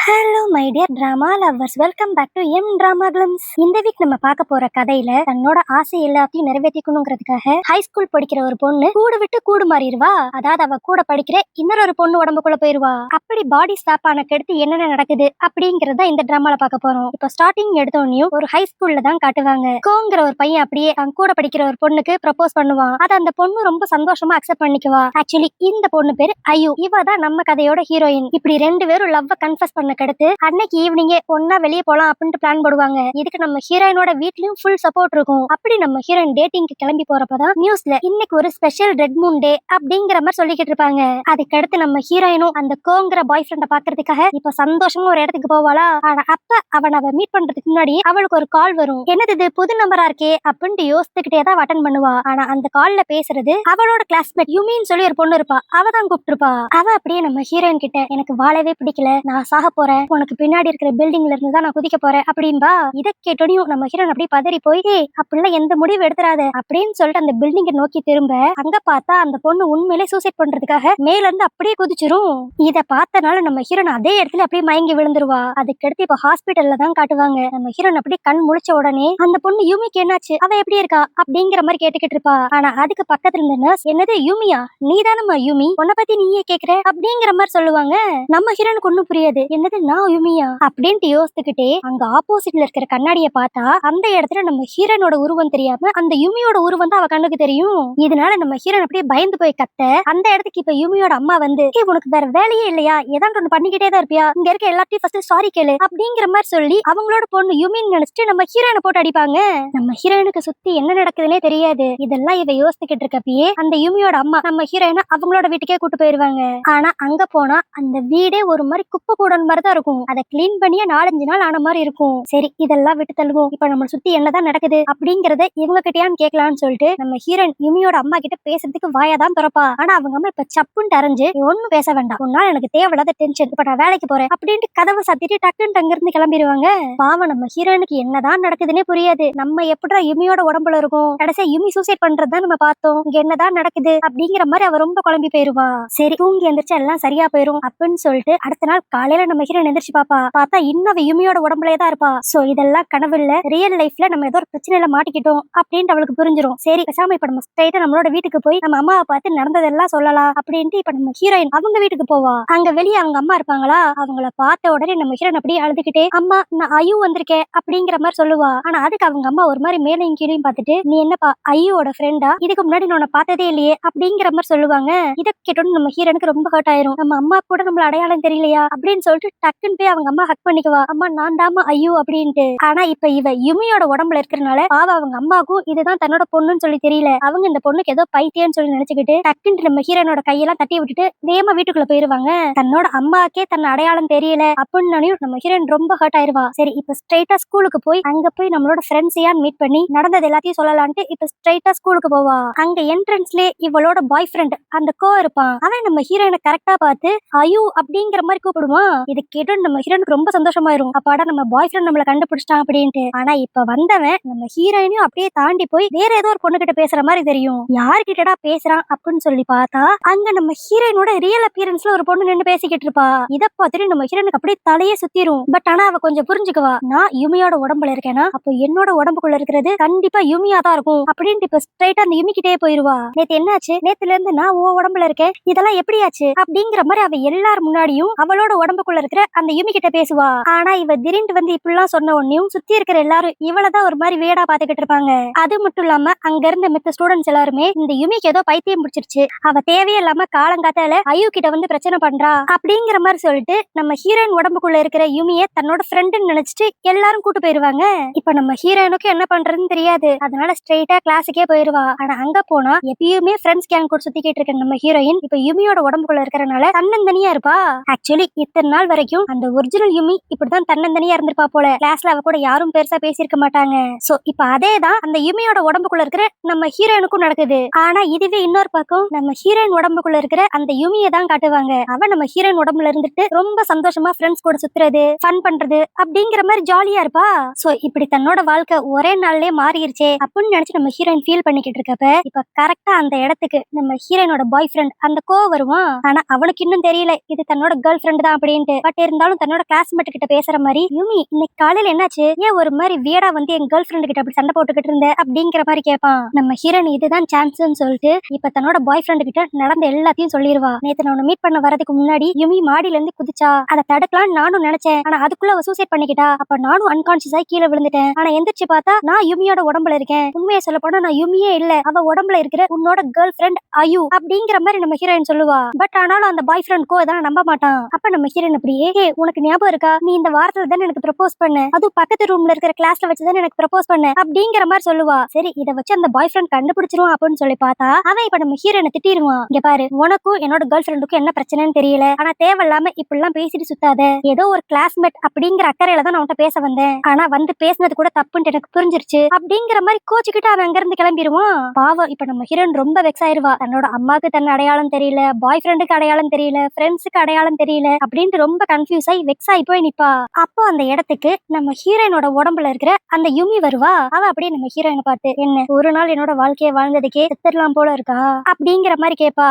Hello my dear drama lovers, welcome back to M drama clams. இந்த week நம்ம பார்க்க போற கதையில தன்னோட ஆசை எல்லாத்தையும் நிறைவேற்றிக்கணுங்கிறதுக்காக ஹை ஸ்கூல் படிக்கிற ஒரு பொண்ணு கூடு விட்டு கூடு மாறிடுவா. அதாவது அவ கூட படிக்கிற இன்னொரு பொண்ணு உடம்புக்குள்ள போயிருவா. அப்படி பாடி ஸ்வாப் ஆன கெடுத்து என்னென்ன நடக்குது அப்படிங்கறத இந்த டிராமால பார்க்க போறோம். இப்போ ஸ்டார்டிங் எடுத்தோடனையும் ஒரு ஹை ஸ்கூல்ல தான் காட்டுவாங்க. கோங்கிற ஒரு பையன் அப்படியே அவங்க கூட படிக்கிற ஒரு பொண்ணுக்கு ப்ரப்போஸ் பண்ணுவான். அதை அந்த பொண்ணு ரொம்ப சந்தோஷமா அக்செப்ட் பண்ணிக்குவா. ஆக்சுவலி இந்த பொண்ணு பேரு ஐயு. இவ தான் நம்ம கதையோட ஹீரோயின். இப்படி ரெண்டு பேரும் லவ் கன்ஃபஸ் பண்ண கடுத்து அன்னைக்கு ஈவினிங்கே ஒன்னா வெளியே போலாம் அப்படின்ட்டு பிளான் போடுவாங்க. இதுக்கு நம்ம ஹீரோயினோட வீட்லயும் ஃபுல் சப்போர்ட் இருக்கும். அப்படி நம்ம ஹீரோயின் டேட்டிங்க்கு கிளம்பி போறப்பதான் நியூஸ்ல இன்னைக்கு ஒரு ஸ்பெஷல் ரெட் மூன் டே அப்படிங்கிற மாதிரி சொல்லிக்கிட்டு இருப்பாங்க. அதுக்கடுத்து நம்ம ஹீரோயினும் அந்த கோங்கிற பாய் ஃப்ரெண்ட பாக்குறதுக்காக இப்ப சந்தோஷமா ஒரு இடத்துக்கு போவாளா. ஆனா அப்ப அவ மீட் பண்றதுக்கு முன்னாடி அவளுக்கு ஒரு கால் வரும். என்னது இது புது நம்பரா இருக்கே அப்படின்ட்டு யோசிச்சுக்கிட்டே தான் அட்டன் பண்ணுவா. ஆனா அந்த கால்ல பேசுறது அவளோட கிளாஸ்மேட் யுமின்னு சொல்லி ஒரு பொண்ணு இருப்பா. அவ தான் கூப்பிட்டுருப்பா. அவ அப்படியே நம்ம ஹீரோயின் கிட்ட எனக்கு வாழவே பிடிக்கல, நான் சாக போறேன், உனக்கு பின்னாடி இருக்கிற பில்டிங்ல இருந்து தான் நான் குதிக்க போறேன் அப்படின்பா. இதை கேட்டோடையும் நம்ம ஹீரோன் அப்படியே பதறி போய் அப்படிலாம் எந்த முடிவு எடுத்துறாத அப்படின்னு சொல்லிட்டு அந்த பில்டிங்கை நோக்கி திரும்ப அங்க பார்த்தா அந்த பொண்ணு உண்மையிலே சூசைட் பண்றதுக்காக மேல இருந்து அப்படியே குதிச்சிரும். இத பார்த்தனால நம்ம ஹீரோன் அதே இடத்துல அப்படியே மயங்கி விழுந்துருவா. அதுக்கடுத்து இப்ப ஹாஸ்பிட்டல்ல தான் காட்டுவாங்க. நம்ம ஹீரோன் அப்படியே கண் முழிச்ச உடனே அந்த பொண்ணு யூமிக்கு என்னாச்சு, அவ எப்படி இருக்கா அப்படிங்கிற மாதிரி கேட்டுக்கிட்டு இருப்பா. ஆனா அதுக்கு பக்கத்துல இருந்த நர்ஸ் என்னது யூமியா, நீ தானம்மா யூமி, உன்னை பத்தி நீயே கேக்குற அப்படிங்கிற மாதிரி சொல்லுவாங்க. நம்ம ஹீரோனுக்கு ஒண்ணும் புரியாது. என்னது நான் யூமியா அப்படின்ட்டு யோசிச்சுக்கிட்டே அங்க ஆப்போசிட்ல இருக்கிற கண்ணாடியை பார்த்தா அந்த இடத்துல நம்ம ஹீரோனோட உருவம் தெரியாம அந்த யூமியோட உருவம் தான் அவ கண்ணுக்கு தெரியும். இதனால நம்ம ஹீரோன் அப்படியே பயந்து போய் கத்த அந்த இடத்துக்கு இப்ப யூமியோட அம்மா வந்து உனக்கு வேற வேலையே இல்லையா, ஏதாவது ஒண்ணு பண்ணிக்கிட்டே தான் இருப்பியா, இங்க இருக்க எல்லாத்தையும் ஃபர்ஸ்ட் சாரி கேளு அப்படிங்கிற மாதிரி சொல்லி அவங்களோட பொண்ணு யூமின்னு நினைச்சிட்டு நம்ம ஹீரோனை போட்டு அடிப்பாங்க. நம்ம ஹீரோனுக்கு சுத்தி என்ன நடக்குதுன்னே தெரியாது. இதெல்லாம் இவ யோசிச்சுக்கிட்டு இருக்கப்பயே அந்த யூமியோட அம்மா நம்ம ஹீரோயினை அவங்களோட வீட்டுக்கே கூட்டு போயிருவாங்க. ஆனா அங்க போனா அந்த வீடே ஒரு மாதிரி குப்பை கூடன் மாதிரி தான் இருக்கும். அதை கிளீன் பண்ணியே 4-5 நாள் ஆன மாதிரி இருக்கும். சரி இதெல்லாம் விட்டு தள்ளுவோம், இப்ப நம்ம சுத்தி என்னதான் நடக்குது அப்படிங்கறத இவங்க கிட்டயான்னு கேட்கலான்னு சொல்லிட்டு நம்ம ஹீரோயின் யூமியோட அம்மா கிட்ட பேசுறதுக்கு வாயாதான் திறப்பா. ஆனா அவங்க அம்மா இப்ப சப்புன்னு அரைஞ்சு ஒன்னும் பேச வேண்டாம், உன்னால எனக்கு தேவையில்லாத டென்ஷன், இப்ப நான் வேலைக்கு போறேன் அப்படின்ட்டு கதவை சாத்திட்டு டக்குன்னு அங்கிருந்து கிளம்பிடுவாங்க. பாவம் நம்ம ஹீரோயினுக்கு என்னதான் நடக்குதுன்னே புரியாது. நம்ம எப்படா யுமியோட உடம்புல இருக்கும், கடைசியா யுமி சூசைட் பண்றதுதான் நம்ம பார்த்தோம், இங்க என்னதான் நடக்குது அப்படிங்கிற மாதிரி அவ ரொம்ப குழம்பி போயிருவா. சரி தூங்கி எந்திரிச்சு எல்லாம் சரியா போயிரும் அப்படின்னு சொல்லிட்டு அடுத்த நாள் காலையில நம்ம ஹீரோயின் எந்திரிச்சு பார்த்தா இன்னும் யுமியோட உடம்புலயே தான் இருப்பா. சோ இதெல்லாம் கனவு இல்ல, ரியல் லைஃப்ல நம்ம ஏதோ ஒரு பிரச்சனையில மாட்டிக்கிட்டோம் அப்படின்ட்டு அவளுக்கு புரிஞ்சிரும். சரி பேசாம இப்ப நம்ம ஸ்ட்ரைட்டா நம்மளோட வீட்டுக்கு போய் நம்ம அம்மாவை பார்த்து நடந்ததெல்லாம் சொல்லலாம் அப்படின்ட்டு இப்ப நம்ம ஹீரோயின் அவங்க வீட்டுக்கு போவா. அங்க வெளியே அவங்க அம்மா இருப்பாங்களா, அவங்கள பார்த்த உடனே நம்ம ஹீரோயின் அப்படியே அழுதுகிட்டே அம்மா நான் ஐயோ வந்திருக்கேன் அப்படிங்கிற மாதிரி சொல்லுவா. ஆனா அதுக்கு அவங்க அம்மா ஒரு மாதிரி மேலையும் கீழையும் பார்த்துட்டு நீ என்னப்பா ஐயோட ஃப்ரெண்டா, இதுக்கு முன்னாடி நான் பார்த்ததே இல்லையே அப்படிங்கிற மாதிரி சொல்லுவாங்க. இதை கேட்டோன்னு நம்ம ஹீரோனுக்கு ரொம்ப ஹர்ட் ஆயிரும். நம்ம அம்மா கூட நம்மள அடையாளம் தெரியலையா அப்படின்னு சொல்லிட்டு டக்குன்னு போய் அவங்க அம்மா ஹக் பண்ணிக்குவா. அம்மா நான் தாமா ஐயோ அப்படின்ட்டு. ஆனா இப்ப இவ யுமியோட உடம்புல இருக்கிறனால பாவ அவங்க அம்மாவுக்கும் இதுதான் தன்னோட பொண்ணுன்னு சொல்லி தெரியல. அவங்க இந்த பொண்ணுக்கு ஏதோ பைத்தியம்னு சொல்லி நினைச்சுக்கிட்டு டக்குன்னு நம்ம ஹீரோனோட கையெல்லாம் தட்டி விட்டுட்டு வேகமா வீட்டுக்குள்ள போயிருவாங்க. தன்னோட அம்மாக்கே தன் அடையாளம் தெரியல அப்படின்னு நம்ம ஹீரோயின் ரொம்ப ஹர்ட் ஆயிருவா. சரி இப்ப ஸ்ட்ரைட்டா ஸ்கூலுக்கு போய் அங்க போய் நம்மளோட ஃப்ரெண்ட்ஸையான் மீட் பண்ணி நடந்தது எல்லாத்தையும் சொல்லலான்ட்டு இப்ப ஸ்ட்ரைட்டா ஸ்கூலுக்கு போவா. அங்க என்ட்ரன்ஸ்லயே இவளோட பாய் ஃப்ரெண்ட் அந்த கோ இருப்பான். அவன் நம்ம ஹீரோயினை கரெக்டா பார்த்து ஐயோ அப்படிங்கிற மாதிரி கூப்பிடுவான். இது கேட்டு நம்ம ஹீரோனுக்கு ரொம்ப சந்தோஷமாயிரும். அப்பாடா நம்ம பாய் ஃப்ரெண்ட் நம்மள கண்டுபிடிச்சிட்டான் அப்படின்ட்டு. ஆனா இப்ப வந்தவன் நம்ம ஹீரோயினையும் அப்படியே தாண்டி போய் வேற ஏதோ ஒரு பொண்ணு கிட்ட பேசுற மாதிரி தெரியும். யாருகிட்டடா பேசுறான் அப்படின்னு சொல்லி பார்த்தா அங்க நம்ம ஹீரோயினோட ரியல் அப்பியரன்ஸ்ல ஒரு பொண்ணு நின்று பேசிக்கிட்டு இருப்பா. இத பார்த்துட்டு நம்ம ஹீரோனுக்கு அப்படியே தலையே சுத்திரும். பட் ஆனா அவ கொஞ்சம் புரிஞ்சுக்குவா, நான் யுமியோட உடம்புல இருக்கேனா அப்போ என்னோட உடம்புக்குள்ள இருக்கிறது கண்டிப்பா யுமியா தான் இருக்கும் அப்படின்ட்டு இப்ப ஸ்ட்ரைட்டா அந்த யுமி கிட்டே போயிருவா. நேத்து என்னாச்சு, நேத்துல இருந்து நான் உன் உடம்புல இருக்கேன், இதெல்லாம் எப்படியாச்சு அப்படிங்கிற மாதிரி அவ எல்லாரும் முன்னாடியும் அவளோட உடம்புக்குள்ள இருக்கிற அந்த யுமி கிட்ட பேசுவா. ஆனா இவ திடீர்னு வந்து இப்படிலாம் சொன்ன உடனேயும் சுத்தி இருக்கிற எல்லாரும் இவளதான் ஒரு மாதிரி வேடா பாத்துக்கிட்டு இருப்பாங்க. அது மட்டும் இல்லாம அங்க இருந்த மித்த ஸ்டூடெண்ட்ஸ் எல்லாருமே இந்த யுமிக்கு ஏதோ பைத்தியம் பிடிச்சிருச்சு, அவ தேவையே இல்லாம காலங்காத்தால ஐயோ கிட்ட வந்து பிரச்சனை பண்றா அப்படிங்கிற மாதிரி சொல்லிட்டு நம்ம ஹீரோயின் உடம்புக்குள்ள இருக்கிற யுமிய தன்னோட ஃப்ரெண்டுன்னு நினைச்சிட்டு எல்லாரும் கூட்டு போயிருவாங்க. இப்ப நம்ம ஹீரோயினுக்கு என்ன பண்றதுன்னு தெரியாது. அதனால ஸ்ட்ரெயிட்டா கிளாஸுக்கே போயிருவா. ஆனா அங்க போனா எப்பயுமே ஃப்ரெண்ட்ஸ் கேங் கூட சுத்திக்கிட்டு இருக்க நம்ம ஹீரோயின் இப்ப யுமியோட உடம்புக்குள்ள இருக்கிறனால தன்னந்தனியா இருப்பா. ஆக்சுவலி இத்தனை நாள் வரைக்கும் அந்த ஒரிஜினல் யுமி இப்படிதான் தன்னந்தனியா இருந்திருப்பா போல. கிளாஸ்ல அவ கூட யாரும் பெருசா பேசியிருக்க மாட்டாங்க. சோ இப்ப அதேதான் அந்த யுமியோட உடம்புக்குள்ள இருக்கிற நம்ம ஹீரோயினுக்கும் நடக்குது. ஆனா இதுவே இன்னொரு பக்கம் நம்ம ஹீரோயின் உடம்புக்குள்ள இருக்கிற அந்த யுமியை தான் காட்டுவாங்க. அவ நம்ம ஹீரோயின் உடம்புல இருந்துட்டு ரொம்ப சந்தோஷமா ஃப்ரெண்ட்ஸ் கூட சுத்துறது, ஃபன் பண்றது அப்படிங்கிற மாதிரி ஜாலியா இருப்பா. சோ இப்படி தன்னோட வாழ்க்கை ஒரே நாள்லயே மாறிடுச்சே அப்படின்னு நினைச்சு நம்ம ஹீரோயின் ஃபீல் பண்ணிக்கிட்டு இருக்கப்ப இப்ப கரெக்டா அந்த இடத்துக்கு நம்ம ஹீரோயினோட பாய் ஃப்ரெண்ட் அந்த கோ வருவான். ஆனா அவனுக்கு இன்னும் தெரியல இது தன்னோட கேர்ள் ஃப்ரெண்ட் தான் அப்படின்ட்டு. பட் இருந்தாலும் ஹீரோனும் தன்னோட கிளாஸ்மேட் கிட்ட பேசுற மாதிரி, யூமி இன்னைக்கு காலையில என்னாச்சு, ஏன் ஒரு மாதிரி வியடா வந்து என் கேர்ள் ஃப்ரெண்ட் கிட்ட அப்படி சண்டை போட்டுக்கிட்டு இருந்த அப்படிங்கிற மாதிரி கேட்பான். நம்ம ஹீரோன் இதுதான் சான்ஸ்னு சொல்லிட்டு இப்ப தன்னோட பாய் ஃப்ரெண்ட் கிட்ட நடந்த எல்லாத்தையும் சொல்லிடுவா. நேத்து நான் மீட் பண்ண வரதுக்கு முன்னாடி யூமி மாடியில இருந்து குதிச்சா, அதை தடுக்கலாம்னு நானும் நினைச்சேன். ஆனா அதுக்குள்ள அவ சூசைட் பண்ணிக்கிட்டா. அப்ப நானும் அன்கான்சியஸா கீழே விழுந்துட்டேன். ஆனா எந்திரிச்சு பார்த்தா நான் யூமியோட உடம்புல இருக்கேன். உண்மையை சொல்ல போனா நான் யூமியே இல்ல, அவ உடம்புல இருக்கிற உன்னோட கேர்ள் ஃப்ரெண்ட் அயு அப்படிங்கிற மாதிரி நம்ம ஹீரோயின் சொல்லுவா. பட் ஆனாலும் அந்த பாய் ஃப்ரெண்ட் கோ இதான் நம்ப மாட்டான். அப்ப நம்ம ஹீரோயின் அப்படியே, உனக்கு ஞாபகம் இருக்கா, நீ இந்த வாரத்துல தானே எனக்கு ப்ரப்போஸ் பண்ண, அதுவும் பக்கத்து ரூம்ல இருக்கிற கிளாஸ்ல வச்சுதானே எனக்கு ப்ரப்போஸ் பண்ண அப்படிங்கிற மாதிரி சொல்லுவா. சரி இதை வச்சு அந்த பாய் ஃப்ரெண்ட் கண்டுபிடிச்சிருவான் அப்படின்னு சொல்லி பார்த்தா அவன் இப்ப நம்ம ஹீரோயினை திட்டிடுவான். இங்க பாரு, உனக்கும் என்னோட கேர்ள் ஃப்ரெண்டுக்கும் என்ன பிரச்சனைன்னு தெரியல, ஆனா தேவையில்லாம இப்படிலாம் பேசிட்டு சுத்தாத. ஏதோ ஒரு கிளாஸ்மேட் அப்படிங்கிற அக்கறையில தான் நான் உன்கிட்ட பேச வந்தேன். ஆனா வந்து பேசினது கூட தப்புன்னு எனக்கு புரிஞ்சிருச்சு அப்படிங்கிற மாதிரி கோச்சுக்கிட்டு அவன் அங்க இருந்து கிளம்பிடுவான். பாவம் இப்ப நம்ம ஹீரோயின் ரொம்ப வெக்ஸ் ஆயிருவா. தன்னோட அம்மாக்கு தன் அடையாளம் தெரியல, பாய் ஃப்ரெண்டுக்கு அடையாளம் தெரியல, ஃப்ரெண்ட்ஸுக்கு அடையாளம் தெரியல அப்படின்ட்டு ரொம்ப கன்ஃபியூஸ் ஆகி வெக்ஸ் ஆகி போய் நிப்பா. அப்போ அந்த இடத்துக்கு நம்ம ஹீரோயினோட உடம்புல இருக்கிற அந்த யுமி வருவா. அவ அப்படியே நம்ம ஹீரோயினை பார்த்து, என்ன ஒரு நாள் என்னோட வாழ்க்கையை வாழ்ந்ததுக்கே செத்துடலாம் போல இருக்கா அப்படிங்கிற மாதிரி கேட்பா.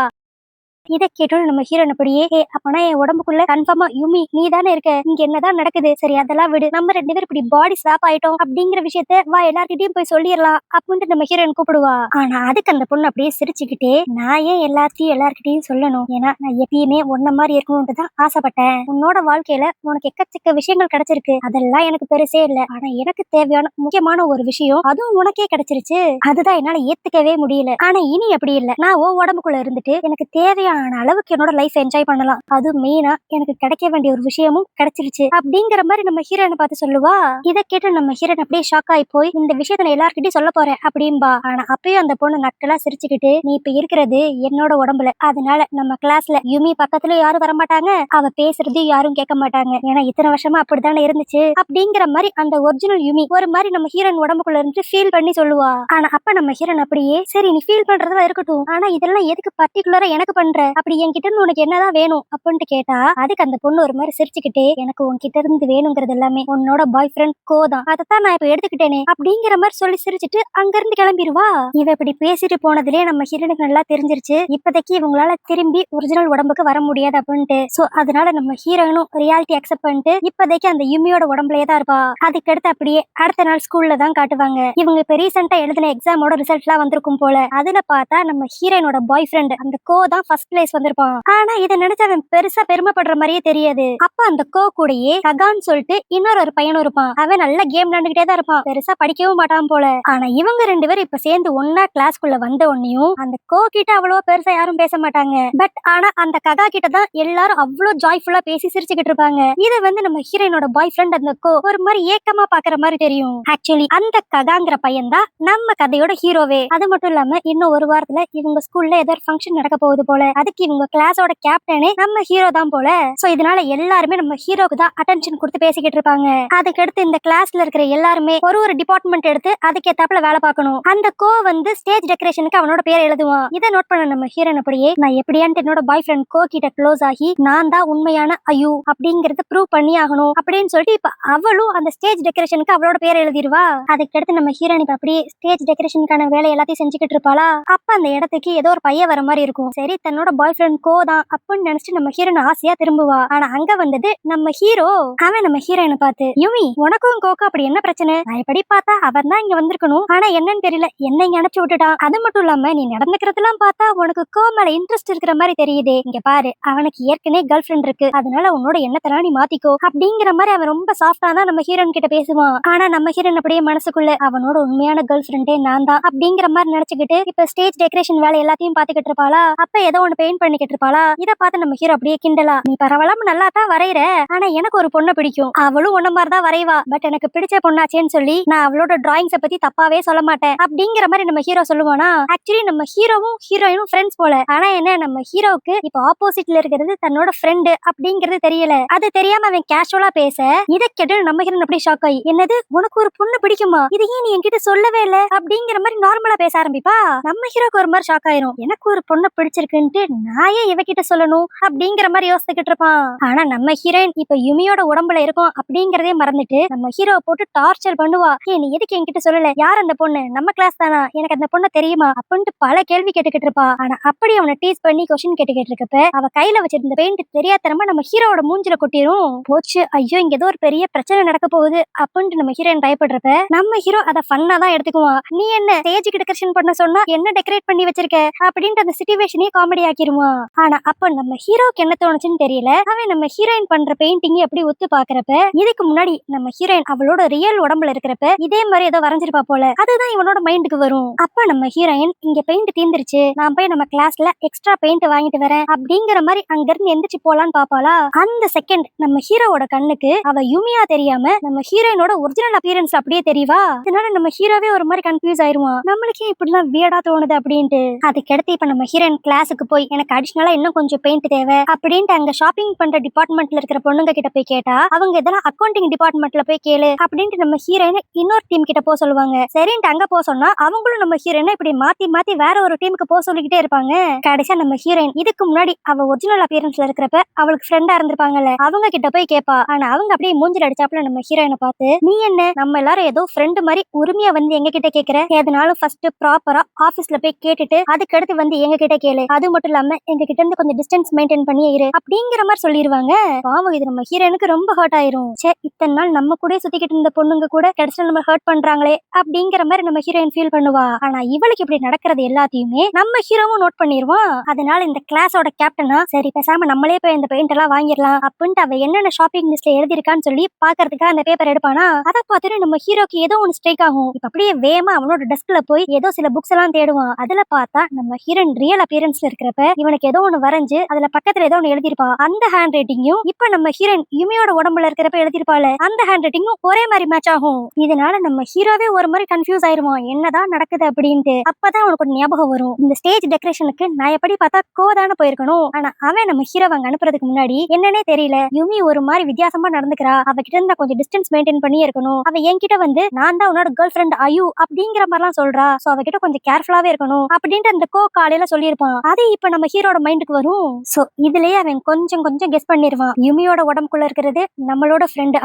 இதை கேட்டோம் நம்ம ஹீரோன் அப்படியே, அப்பனா என் உடம்புக்குள்ள கன்ஃபார்மா யூமி நீ தானே இருக்க, இங்க என்னதான் நடக்குது, சரி அதெல்லாம் விடு, நம்ம 2 பேரும் இப்படி பாடி ஸ்வாப் ஆயிட்டோம் அப்படிங்கிற விஷயத்த வா எல்லார்கிட்டயும் போய் சொல்லிடலாம் அப்படின்ட்டு நம்ம ஹீரோயின் கூப்பிடுவா. ஆனா அதுக்கு அந்த பொண்ணு அப்படியே சிரிச்சுக்கிட்டே, நான் ஏன் எல்லாத்தையும் எல்லார்கிட்டயும் சொல்லணும், ஏன்னா நான் எப்பயுமே ஒன்ன மாதிரி இருக்கணும்னு தான் ஆசைப்பட்டேன். உன்னோட வாழ்க்கையில உனக்கு எக்கச்சக்க விஷயங்கள் கிடைச்சிருக்கு, அதெல்லாம் எனக்கு பெருசே இல்ல, ஆனா எனக்கு தேவையான முக்கியமான ஒரு விஷயம் அதுவும் உனக்கே கிடைச்சிருச்சு, அதுதான் என்னால ஏத்துக்கவே முடியல. ஆனா இனி அப்படி இல்ல, நான் ஓ உடம்புக்குள்ள இருந்துட்டு எனக்கு தேவையான அளவுக்கு என்னோட லைஃப் என்ஜாய் பண்ணலாம், அது மெயினா எனக்கு கிடைக்க வேண்டிய ஒரு விஷயமும் கிடைச்சிருச்சு அப்படிங்கிற மாதிரி நம்ம ஹீரோனை பார்த்து சொல்லுவா. இதை கேட்டு நம்ம ஹீரோன் அப்படியே ஷாக் ஆகி போய், இந்த விஷயத்த நான் எல்லார்கிட்டயும் சொல்ல போறேன் அப்படின்பா. ஆனா அப்பயும் அந்த பொண்ணு நக்கலா சிரிச்சுக்கிட்டு, நீ இப்ப இருக்கிறது என்னோட உடம்புல, அதனால நம்ம கிளாஸ்ல யூமி பக்கத்துல யாரும் வரமாட்டாங்க, அவ பேசுறது யாரும் கேட்க மாட்டாங்க, ஏன்னா இத்தனை வருஷமா அப்படித்தானே இருந்துச்சு அப்படிங்கிற மாதிரி அந்த ஒரிஜினல் யூமி ஒரு மாதிரி நம்ம ஹீரோன் உடம்புக்குள்ள இருந்து ஃபீல் பண்ணி சொல்லுவா. ஆனா அப்ப நம்ம ஹீரோன் அப்படியே, சரி நீ ஃபீல் பண்றதெல்லாம் இருக்கட்டும், ஆனா இதெல்லாம் எதுக்கு பர்டிகுலரா எனக்கு பண்ற, அப்படி என்கிட்ட இருந்து உனக்கு என்னதான் வேணும் அப்படின்ட்டு கேட்டா அதுக்கு அந்த பொண்ணு ஒரு மாதிரி சிரிச்சுக்கிட்டே, எனக்கு உன்கிட்ட இருந்து வேணுங்கிறது எல்லாமே உன்னோட பாய் ஃப்ரெண்ட் கோ தான், அதைத்தான் நான் இப்ப எடுத்துக்கிட்டேனே அப்படிங்கிற மாதிரி சொல்லி சிரிச்சுட்டு அங்க இருந்து கிளம்பிடுவா. இவ இப்படி பேசிட்டு போனதுலயே நம்ம ஹீரோனுக்கு நல்லா தெரிஞ்சிருச்சு இப்போதைக்கு இவங்களால திரும்பி ஒரிஜினல் உடம்புக்கு வர முடியாது அப்படின்ட்டு. சோ அதனால நம்ம ஹீரோனும் ரியாலிட்டி அக்செப்ட் பண்ணிட்டு இப்போதைக்கு அந்த யுமியோட உடம்புலயே தான் இருப்பா. அதுக்கடுத்து அப்படியே அடுத்த நாள் ஸ்கூல்ல தான் காட்டுவாங்க. இவங்க இப்ப ரீசெண்டா எழுதின எக்ஸாமோட ரிசல்ட் எல்லாம் வந்திருக்கும் போல. அதுல பார்த்தா நம்ம ஹீரோனோட பாய் ஃப்ரெண்ட் அந்த கோ தான் ஃபர்ஸ்ட் பிளேஸ் வந்திருப்பான். ஆனா இதை நினைச்சு அவன் பெருசா பெருமைப்படுற மாதிரியே தெரியாது. அப்ப அந்த கோ கூடயே ககான்னு சொல்லிட்டு இன்னொரு பையனும் இருப்பான். அவன் நல்ல கேம் விளையாண்டுகிட்டே தான் இருப்பான், பெருசா படிக்கவும் மாட்டான் போல. ஆனா இவங்க 2 பேரும் இப்ப சேர்ந்து ஒன்னா கிளாஸ்க்குள்ள வந்த உடனேயும் அந்த கோ கிட்ட அவ்வளவா பெருசா யாரும் பேச மாட்டாங்க. பட் ஆனா அந்த ககா கிட்ட தான் எல்லாரும் அவ்வளவு ஜாய்ஃபுல்லா பேசி சிரிச்சுக்கிட்டு இருப்பாங்க. இதை வந்து நம்ம ஹீரோனோட பாய் ஃப்ரெண்ட் அந்த கோ ஒரு மாதிரி ஏக்கமா பாக்குற மாதிரி தெரியும். ஆக்சுவலி அந்த ககாங்கிற பையன் தான் நம்ம கதையோட ஹீரோவே. அது மட்டும் இல்லாம இன்னும் ஒரு வாரத்துல இவங்க ஸ்கூல்ல ஏதோ ஒரு ஃபங்க்ஷன் நடக்க போகுது போல. அதுக்கு இவங்க கிளாஸோட கேப்டனே நம்ம ஹீரோ தான் போல. சோ இதனால எல்லாருமே நம்ம ஹீரோக்கு தான் அட்டென்ஷன் கொடுத்து பேசிக்கிட்டு இருப்பாங்க. அதுக்கடுத்து இந்த கிளாஸ்ல இருக்கிற எல்லாருமே ஒரு டிபார்ட்மெண்ட் எடுத்து அதுக்கேத்தாப்புல வேலை பார்க்கணும். அந்த கோ வந்து ஸ்டேஜ் டெக்கரேஷனுக்கு அவனோட பேர் எழுதுவான். இதை நோட் பண்ண நம்ம ஹீரோன் அப்படியே, நான் எப்படியான்ட்டு என்னோட பாய் ஃப்ரெண்ட் கோ கிட்ட க்ளோஸ் ஆகி நான் தான் உண்மையான அயு அப்படிங்கறத ப்ரூவ் பண்ணி ஆகணும் அப்படின்னு சொல்லிட்டு இப்ப அவளும் அந்த ஸ்டேஜ் டெக்கரேஷனுக்கு அவளோட பேர் எழுதிடுவா. அதுக்கடுத்து நம்ம ஹீரோன் இப்ப அப்படியே ஸ்டேஜ் டெக்கரேஷனுக்கான வேலை எல்லாத்தையும் செஞ்சுக்கிட்டு இருப்பாளா. அப்ப அந்த இடத்துக்கு ஏதோ ஒரு பையன் வர மாதிரி இருக்கும். சரி தன்னோட பாய் ஃப்ரெண்ட் கோ தான் அப்படின்னு நினைச்சிட்டு நம்ம ஹீரோன் ஆசையா திரும்புவா. ஆனா அங்க வந்தது நம்ம ஹீரோ. அவன் நம்ம ஹீரோயினை பார்த்து, யுமி உனக்கும் கோக்கு அப்படி என்ன பிரச்சனை, நான் எப்படி பார்த்தா அவன் தான் இங்க வந்திருக்கணும், ஆனா என்னன்னு தெரியல என்ன இங்க அனுப்பிச்சு விட்டுட்டான். அது மட்டும் இல்லாம நீ நடந்துக்கிறதெல்லாம் பார்த்தா உனக்கு கோ மேல இன்ட்ரெஸ்ட் இருக்கிற மாதிரி தெரியுதே, இங்க பாரு அவனுக்கு ஏற்கனவே கேர்ள் ஃப்ரெண்ட் இருக்கு, அதனால உன்னோட எண்ணத்தெல்லாம் நீ மாத்திக்கோ அப்படிங்கிற மாதிரி அவன் ரொம்ப சாஃப்டா தான் நம்ம ஹீரோன் கிட்ட பேசுவான். ஆனா நம்ம ஹீரோன் அப்படியே மனசுக்குள்ள அவனோட உண்மையான கேர்ள் ஃப்ரெண்டே நான் தான் அப்படிங்கிற மாதிரி நினைச்சுக்கிட்டு இப்ப ஸ்டேஜ் டெக்கரேஷன் வேலை எல்லாத்தையும் பாத்துக்கிட்டு இருப்பாளா. அப்ப ஏதோ ஒண்ணு பெயிண்ட் பண்ணிக்கிட்டு இருப்பாளா. இத பார்த்து நம்ம ஹீரோ அப்படியே கிண்டலா, நீ பரவாயில்லாம நல்லா தான் வரைகிற, ஆனா எனக்கு ஒரு பொண்ணை பிடிக்கும், அவளும் உன்ன மாதிரி தான் வரைவா, பட் எனக்கு பிடிச்ச பொண்ணாச்சேன்னு சொல்லி நான் அவளோட டிராயிங்ஸை பத்தி தப்பாவே சொல்ல மாட்டேன் அப்படிங்கிற மாதிரி நம்ம ஹீரோ சொல்லுவானா. ஆக்சுவலி நம்ம ஹீரோவும் ஹீரோயினும் ஃப்ரெண்ட்ஸ் போல. ஆனா என்ன நம்ம ஹீரோவுக்கு இப்ப ஆப்போசிட்ல இருக்கிறது தன்னோட ஃப்ரெண்டு அப்படிங்கிறது தெரியல. அது தெரியாம அவன் கேஷுவலா பேச இதை கேட்டு நம்ம ஹீரோன் அப்படியே ஷாக் ஆகி, என்னது உனக்கு ஒரு பொண்ணு பிடிக்குமா, இது ஏன் நீ என்கிட்ட சொல்லவே இல்ல அப்படிங்கிற மாதிரி நார்மலா பேச ஆரம்பிப்பா. நம்ம ஹீரோக்கு ஒரு மாதிரி ஷாக் ஆயிரும், எனக்கு ஒரு பொண்ணை பிடிச்சிருக்குன்ட்டு நான் ஏன் இவகிட்ட சொல்லணும் அப்படிங்கிற மாதிரி யோசிச்சுக்கிட்டு இருப்பான். ஆனா நம்ம ஹீரோயின் இப்ப யுமியோட உடம்புல இருக்கும் அப்படிங்கறதே மறந்துட்டு நம்ம ஹீரோவை போட்டு டார்ச்சர் பண்ணுவா. நீ எதுக்கு என்கிட்ட சொல்லல? யார் அந்த பொண்ணு? நம்ம கிளாஸ் தானா? எனக்கு அந்த பொண்ணு தெரியுமா? அப்படின்ட்டு பல கேள்வி கேட்டுக்கிட்டு இருப்பா. ஆனா அப்படி அவனை டீஸ் பண்ணி கொஸ்டின் கேட்டுக்கிட்டு இருக்கப்ப அவ கையில வச்சிருந்த பெயிண்ட் தெரியாதனமா நம்ம ஹீரோவோட மூஞ்சில கொட்டிரும். போச்சு, ஐயோ இங்க ஏதோ ஒரு பெரிய பிரச்சனை நடக்க போகுது அப்படின்ட்டு நம்ம ஹீரோயின் பயப்படுறப்ப நம்ம ஹீரோ அதை ஃபன்னா தான் எடுத்துக்குவான். நீ என்ன ஸ்டேஜுக்கு டெக்கரேஷன் பண்ண சொன்னா என்ன டெக்கரேட் பண்ணி வச்சிருக்க அப்படின்ட்டு அந்த சிச்சுவேஷனே காமெடி ஆக்கிருவான். ஆனா அப்ப நம்ம ஹீரோக்கு என்ன தோணுச்சுன்னு தெரியல. அவன் நம்ம ஹீரோயின் பண்ற பெயிண்டிங் எப்படி ஒத்து பாக்குறப்ப இதுக்கு முன்னாடி நம்ம ஹீரோயின் அவளோட ரியல் உடம்புல இருக்கிறப்ப இதே மாதிரி ஏதோ வரைஞ்சிருப்பா போல. அதுதான் இவனோட மைண்டுக்கு வரும். அப்ப நம்ம ஹீரோயின் இங்க பெயிண்ட் தீந்துருச்சு, நான் போய் நம்ம கிளாஸ்ல எக்ஸ்ட்ரா பெயிண்ட் வாங்கிட்டு வரேன் அப்படிங்கிற மாதிரி அங்க இருந்து எந்திரிச்சு போலான்னு பாப்பாளா. அந்த செகண்ட் நம்ம ஹீரோவோட கண்ணுக்கு அவ யுமியா தெரியாம நம்ம ஹீரோயினோட ஒரிஜினல் அப்பியரன்ஸ் அப்படியே தெரியவா. இதனால நம்ம ஹீரோவே ஒரு மாதிரி கன்ஃபியூஸ் ஆயிருவான். நம்மளுக்கே இப்படிலாம் வியர்டா தோணுது அப்படின்ட்டு. அதுக்கடுத்து இப்ப நம்ம ஹீரோயின் கிளாஸுக்கு போய் எனக்கு அடிஷனலா இன்னும் கொஞ்சம் பெயிண்ட் தேவை அப்படின்ட்டு அங்க ஷாப்பிங் பண்ற டிபார்ட்மெண்ட்ல இருக்கிற பொண்ணுங்க கிட்ட போய் கேட்டா அவங்க இதெல்லாம் அக்கௌண்டிங் டிபார்ட்மெண்ட்ல போய் கேளு அப்படின்ட்டு நம்ம ஹீரோயின் இன்னொரு டீம் கிட்ட போக சொல்லுவாங்க. சரின்ட்டு அங்க போக சொன்னா அவங்களும் நம்ம ஹீரோயினை இப்படி மாத்தி மாத்தி வேற ஒரு டீமுக்கு போக சொல்லிக்கிட்டே இருப்பாங்க. கடைசியா நம்ம ஹீரோயின் இதுக்கு முன்னாடி அவ ஒரிஜினல் அப்பியரன்ஸ்ல இருக்கிறப்ப அவளுக்கு ஃப்ரெண்டா இருந்திருப்பாங்கல்ல அவங்க கிட்ட போய் கேப்பா. ஆனா அவங்க அப்படியே மூஞ்சில அடிச்சாப்புல நம்ம ஹீரோயினை பார்த்து நீ என்ன நம்ம எல்லாரும் ஏதோ ஃப்ரெண்டு மாதிரி உரிமையா வந்து எங்க கிட்ட கேக்குற, எதனாலும் ஃபர்ஸ்ட் ப்ராப்பரா ஆபீஸ்ல போய் கேட்டுட்டு அதுக்கடுத்து வந்து எங்க கிட்ட கேளு, அது மட்டும் இல்லாம எங்க கிட்ட இருந்து கொஞ்சம் டிஸ்டன்ஸ் மெயின்டைன் பண்ணியே இரு அப்படிங்கிற மாதிரி சொல்லிடுவாங்க. பாவம், இது நம்ம ஹீரோனுக்கு ரொம்ப ஹர்ட் ஆயிரும். சே, இத்தனை நாள் நம்ம கூட சுத்திக்கிட்டு இருந்த பொண்ணுங்க கூட கடைசியில நம்ம ஹர்ட் பண்றாங்களே அப்படிங்கிற மாதிரி நம்ம ஹீரோயின் ஃபீல் பண்ணுவா. ஆனா இவளுக்கு இப்படி நடக்கிறது எல்லாத்தையுமே நம்ம ஹீரோவும் நோட் பண்ணிடுவான். அதனால இந்த கிளாஸோட கேப்டனா சரி பேசாம நம்மளே போய் இந்த பெயிண்ட் எல்லாம் வாங்கிடலாம் அப்படின்ட்டு அவ என்னென்ன ஷாப்பிங் லிஸ்ட்ல எழுதிருக்கான்னு சொல்லி பாக்குறதுக்காக அந்த பேப்பர் எடுப்பானா. அதை பார்த்துட்டு நம்ம ஹீரோக்கு ஏதோ ஒன்னு ஸ்ட்ரைக் ஆகும். இப்ப அப்படியே வேகமா அவனோட டெஸ்க்ல போய் ஏதோ சில புக்ஸ் எல்லாம் தேடுவான். அதுல பார்த்தா நம்ம ஹீரோயின் ரியல் அப்பியரன்ஸ்ல இருக்கிறப்ப இவனுக்கு ஏதோ ஒன்னு வரைஞ்சு அதுல பக்கத்துல ஏதோ ஒன்னு எழுதிருப்பா. அந்த ஹேண்ட் ரைட்டிங்கும் இப்ப நம்ம ஹீரோயின் யுமியோட உடம்புல இருக்கிறப்ப எழுதிருப்பாள் அந்த ஹேண்ட் ரைட்டிங்கும் ஒரே மாதிரி மேட்ச் ஆகும். இதனால நம்ம ஹீரோவே ஒரு மாதிரி கன்ஃபியூஸ் ஆயிருவான், என்னதான் நடக்குது அப்படின்ட்டு. அப்பதான் அவனுக்கு ஒரு ஞாபகம் வரும், இந்த ஸ்டேஜ் டெக்கரேஷனுக்கு நான் எப்படி பார்த்தா கோதான போயிருக்கணும். ஆனா அவன் நம்ம ஹீரோ அங்க அனுப்புறதுக்கு முன்னாடி என்னன்னே தெரியல யுமி ஒரு மாதிரி வித்தியாசமா நடந்துக்கிறா, அவகிட்ட இருந்து கொஞ்சம் டிஸ்டன்ஸ் மெயின்டைன் பண்ணி இருக்கணும், அவ என்கிட்ட வந்து நான் தான் உன்னோட கேர்ள் ஃப்ரெண்ட் ஐயோ அப்படிங்கிற மாதிரிலாம் சொல்றா, சோ அவகிட்ட கொஞ்சம் கேர்ஃபுல்லாவே இருக்கணும் அப்படின்ட்டு அந்த காலையில சொல்லியிருப்பான். அது இப்ப நம்ம ஹீரோட மைண்டுக்கு வரும். சோ இதுலயே அவன் கொஞ்சம் கொஞ்சம் கெஸ் பண்ணிருவான், யுமியோட உடம்புக்குள்ள இருக்கிறது நம்மளோட ஃப்ரெண்ட்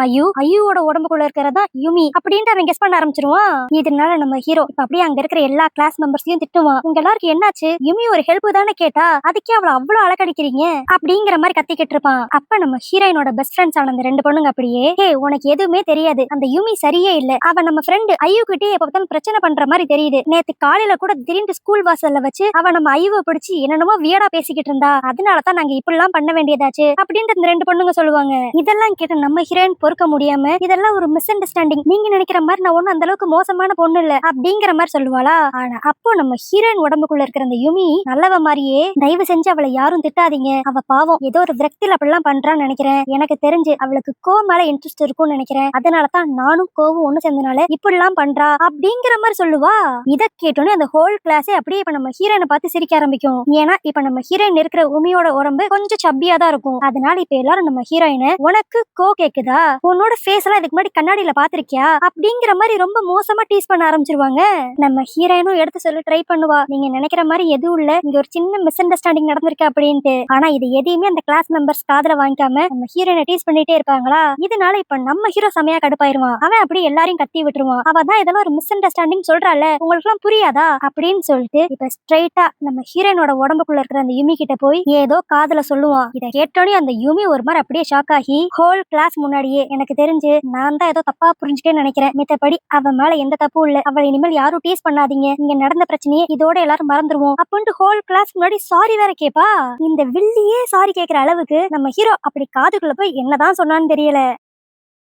ஐயோட உடம்புக்குள்ள இருக்கிறதா யுமி அப்படின்ட்டு அவன் கெஸ் பண்ண ஆரம்பிச்சிருவான். இதனால நம்ம ஹீரோ இப்ப அப்படியே அங்க இருக்கிற எல்லா கிளாஸ் மெம்பர்ஸையும் திட்டுவான், உங்க எல்லாருக்கும் என்னாச்சு, யுமி ஒரு ஹெல்ப் தானே கேட்டா அதுக்கே அவளை அவ்வளவு அழகடிக்கிறீங்க அப்படிங்கிற மாதிரி கத்திக்கிட்டு இருப்பான். அப்ப நம்ம ஹீரோயினோட பெஸ்ட் ஃப்ரெண்ட்ஸ் ஆன அந்த ரெண்டு பொண்ணுங்க அப்படியே ஹே உனக்கு எதுவுமே தெரியாது, அந்த யுமி சரியே இல்ல, அவ நம்ம ஃப்ரெண்ட் ஐயோ கிட்டே எப்ப பார்த்தாலும் பிரச்சனை பண்ற மாதிரி தெரியுது, நேத்து காலையில கூட திடீர்னு ஸ்கூல் வாசல்ல வச்சு அவ நம்ம ஐயோ பிடிச்சி என்னென்னமோ வியடா பேசிக்கிட்டு இருந்தா, அதனாலதான் நாங்க இப்படி எல்லாம் பண்ண வேண்டியதாச்சு அப்படின்ட்டு இந்த ரெண்டு பொண்ணுங்க சொல்லுவாங்க. இதெல்லாம் கேட்டு நம்ம ஹீரோயின் பொறுக்க முடியாம இதெல்லாம் ஒரு மிஸ் அண்டர்ஸ்டாண்டிங், நீங்க நினைக்கிற மாதிரி நான் ஒண்ணு அந்த அளவுக்கு மோசமான பொண்ணு இல்ல அப்படிங்கிற மாதிரி சொல்லுவாளா. ஆனா அப்போ நம்ம ஹீரோயின் உடம்புக்குள்ள இருக்கிற அந்த யுமி நல்லவ மாதிரியே தயவு செஞ்சு அவளை யாரும் திட்டாதீங்க, அவ பாவம் ஏதோ ஒரு விரக்தியில அப்படிலாம் பண்றான்னு நினைக்கிறேன், எனக்கு தெரிஞ்சு அவளுக்கு மேல இன்ட்ரெஸ்ட் இருக்கும்னு நினைக்கிறேன், அதனாலதான் நானும் கோவும் ஒண்ணு சேர்ந்தனால இப்படி எல்லாம் பண்றா அப்படிங்கிற மாதிரி சொல்லுவா. இத கேட்டோன்னே அந்த ஹோல் கிளாஸே அப்படியே இப்ப நம்ம ஹீரோயினை பார்த்து சிரிக்க ஆரம்பிக்கும். ஏன்னா இப்ப நம்ம ஹீரோயின் இருக்கிற உமியோட உடம்பு கொஞ்சம் சப்பியா தான் இருக்கும். அதனால இப்ப எல்லாரும் நம்ம ஹீரோயினை உனக்கு கேக்குதா, உன்னோட ஃபேஸ் எல்லாம் இதுக்கு முன்னாடி கண்ணாடியில பாத்திருக்கியா அப்படிங்கிற மாதிரி ரொம்ப மோசமா டீஸ் பண்ண ஆரம்பிச்சிருவாங்க. நம்ம ஹீரோயினும் எடுத்து சொல்ல ட்ரை பண்ணுவா, நீங்க நினைக்கிற மாதிரி எதுவும் இல்ல, இங்க ஒரு சின்ன மிஸ் அண்டர்ஸ்டாண்டிங் நடந்திருக்கு அப்படின்ட்டு. ஆனா இது எதையுமே அந்த கிளாஸ் மெம்பர்ஸ் காதுல வாங்கிக்காம நம்ம ஹீரோயினை டீஸ் பண்ணிட்டே இருப்பாங்களா. இதனால இப்ப நம்ம ஹீரோ செமையா கடுப்பாயிருவான். அவன் அப்படி எல்லாரையும் கத்தி விட்டுருவான், அவ தான் இதெல்லாம் ஒரு மிஸ் அண்டர்ஸ்டாண்டிங் சொல்றாள், உங்களுக்கு எல்லாம் புரியாதா அப்படின்னு சொல்லிட்டு இப்ப ஸ்ட்ரைட்டா நம்ம ஹீரோயினோட உடம்புக்குள்ள இருக்கிற அந்த யுமி கிட்ட போய் ஏதோ காதுல சொல்லுவான். இதை கேட்டோடனே அந்த யுமி ஒரு மாதிரி அப்படியே ஷாக் ஆகி ஹோல் கிளாஸ் முன்னாடியே எனக்கு தெரிஞ்சு நான் தான் ஏதோ தப்பா புரிஞ்சுட்டேன்னு நினைக்கிறேன், மித்தபடி அவ மேல எந்த தப்பும் இல்ல, அவளை இனிமேல் யாரும் டீஸ் பண்ணாதீங்க, இங்க நடந்த பிரச்சனையே இதோட எல்லாரும் மறந்துருவோம் அப்படின்ட்டு ஹோல் கிளாஸ் முன்னாடி சாரி வேற கேப்பா. இந்த வில்லியே சாரி கேட்கிற அளவுக்கு நம்ம ஹீரோ அப்படி காதுக்குள்ள போய் என்னதான் சொன்னான்னு தெரியல.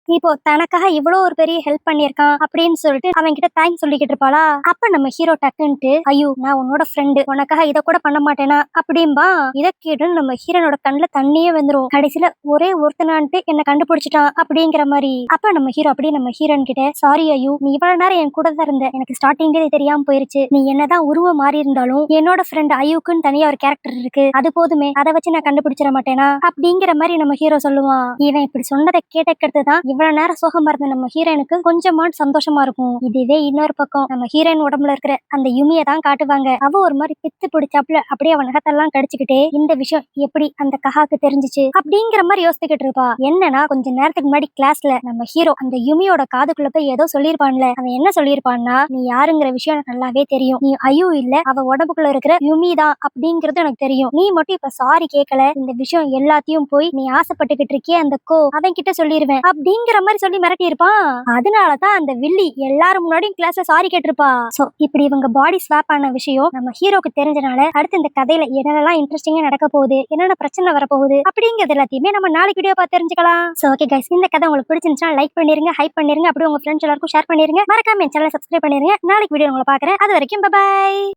இப்போ தனக்காக இவ்வளவு ஒரு பெரிய ஹெல்ப் பண்ணிருக்கான் அப்படின்னு சொல்லிட்டு அவன் கிட்ட தேங்க்ஸ் சொல்லிக்கிட்டு இருப்பாளா. அப்ப நம்ம ஹீரோ டக்குன்ட்டு ஐயோ நான் உன்னோட ஃப்ரெண்டு, உனக்காக இதை கூட பண்ண மாட்டேனா அப்படின்பா. இதை கேட்டு நம்ம ஹீரோனோட கண்ணுல தண்ணியே வந்துரும், கடைசியில ஒரே ஒருத்தனான்ட்டு என்ன கண்டுபிடிச்சிட்டான் அப்படிங்கிற மாதிரி. அப்ப நம்ம ஹீரோ அப்படியே நம்ம ஹீரோன் கிட்ட சாரி ஐயோ, நீ இவ்வளவு நேரம் என் கூட தான் இருந்த, எனக்கு ஸ்டார்டிங்லேயே தெரியாம போயிருச்சு, நீ என்னதான் உருவம் மாறி இருந்தாலும் என்னோட ஃப்ரெண்ட் ஐயூக்குன்னு தனியா ஒரு கேரக்டர் இருக்கு, அது போதுமே, அதை வச்சு நான் கண்டுபிடிச்சிட மாட்டேனா அப்படிங்கிற மாதிரி நம்ம ஹீரோ சொல்லுவான். இவன் இப்படி சொன்னதை கேட்டக்கிறது தான் இவ்வளவு நேரம் சோகமா இருந்த நம்ம ஹீரோயினுக்கு கொஞ்சமா சந்தோஷமா இருக்கும். இதுவே இன்னொரு பக்கம் நம்ம ஹீரோயின் உடம்புல இருக்கிற அந்த யுமியை தான் காட்டுவாங்க. அவ ஒரு மாதிரி பித்து பிடிச்சாப்புல அப்படியே அவன் நகத்தெல்லாம் கடிச்சுக்கிட்டே இந்த விஷயம் எப்படி அந்த கஹாக்கு தெரிஞ்சிச்சு அப்படிங்கிற மாதிரி யோசிச்சுக்கிட்டு இருப்பா. என்னன்னா கொஞ்ச நேரத்துக்கு முன்னாடி கிளாஸ்ல நம்ம ஹீரோ அந்த யுமியோட காதுக்குள்ள போய் ஏதோ சொல்லியிருப்பான்ல. அவன் என்ன சொல்லியிருப்பான்னா, நீ யாருங்கிற விஷயம் எனக்கு நல்லாவே தெரியும், நீ ஐயோ இல்ல, அவ உடம்புக்குள்ள இருக்கிற யுமி தான் அப்படிங்கிறது எனக்கு தெரியும், நீ மட்டும் இப்ப சாரி கேட்கல, இந்த விஷயம் எல்லாத்தையும் போய் நீ ஆசைப்பட்டுக்கிட்டு இருக்கே அந்த அவன் கிட்ட சொல்லிருவேன் அப்படிங்கிற மாதிரி சொல்லி மிரட்டி இருப்பான். அதனாலதான் அந்த வில்லி எல்லாரும் முன்னாடியும் கிளாஸ்ல சாரி கேட்டிருப்பா. சோ இப்படி இவங்க பாடி ஸ்வாப் ஆன விஷயம் நம்ம ஹீரோக்கு தெரிஞ்சனால அடுத்து இந்த கதையில என்னென்னலாம் இன்ட்ரெஸ்டிங்கா நடக்க போகுது, என்னென்ன பிரச்சனை வரப்போகுது அப்படிங்கிறது எல்லாத்தையுமே நம்ம நாளைக்கு வீடியோ பார்த்து தெரிஞ்சுக்கலாம். சோ ஓகே கைஸ், இந்த கதை உங்களுக்கு பிடிச்சிருந்துச்சுன்னா லைக் பண்ணிருங்க, ஹைப் பண்ணிருங்க, அப்படியே உங்க ஃப்ரெண்ட்ஸ் எல்லாருக்கும் ஷேர் பண்ணிருங்க, மறக்காம என் சேனலை சப்ஸ்கிரைப் பண்ணிருங்க. நாளைக்கு வீடியோ உங்களை பாக்குறேன். அது வரைக்கும் பை.